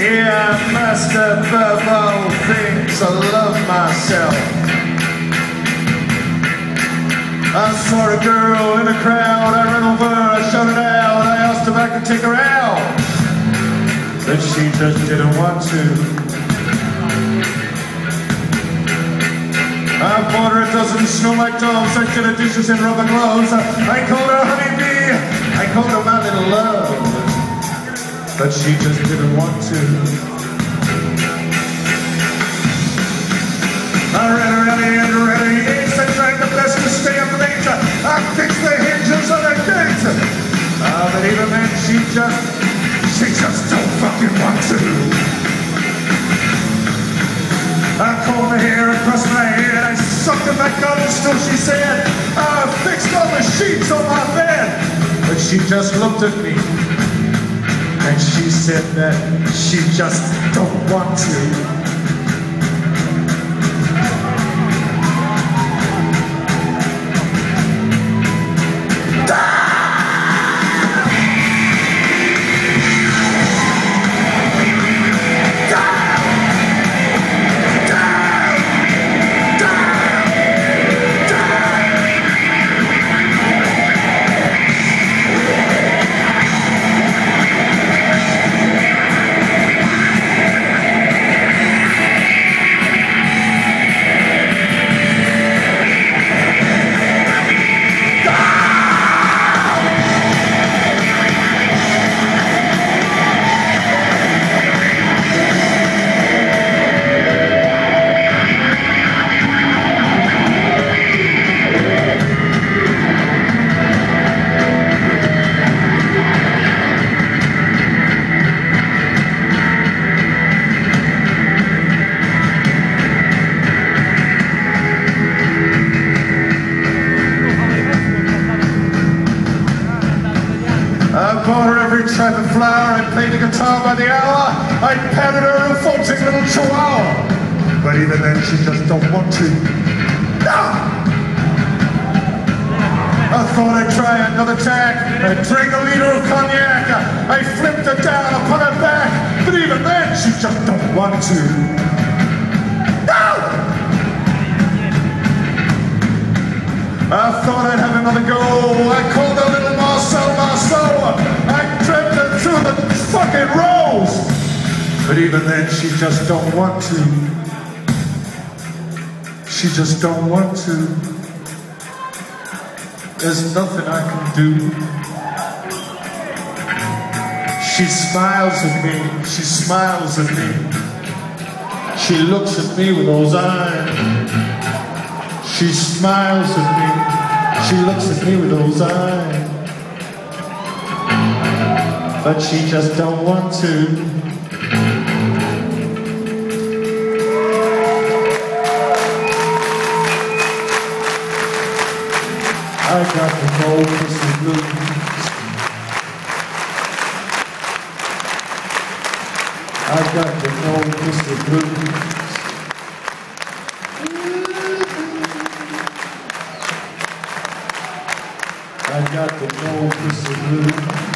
Yeah, I must above all things I love myself. I saw a girl in a crowd, I ran over, I shouted out, I asked if I could take her out, but she just didn't want to. I bought her a dozen Snow-White dolls, I did her dishes in rubber gloves, I called her honeybee, I called her my little love, but she just didn't want to. I ran around and ran her gates, I tried the best to stay up late, I fixed the hinges on her gate. But even then she just don't fucking want to. I combed her hair across my head, I sucked her back up until she said, I fixed all the sheets on my bed. But she just looked at me, and she said that she just don't want to. I bought her every type of flower, I played the guitar by the hour, I patted her a faulty little chihuahua, but even then she just don't want to. No! I thought I'd try another tack, I'd drink a liter of cognac, I flipped her down upon her back, but even then she just don't want to. No! I thought I'd have another go, I called her little Marceau, I dreamt her through the fucking rolls, but even then she just don't want to. She just don't want to. There's nothing I can do. She smiles at me, she smiles at me. She looks at me with those eyes. She smiles at me, she looks at me with those eyes. But she just don't want to. I got the cold pussy blues. I got the cold pussy blues. I got the cold pussy blues.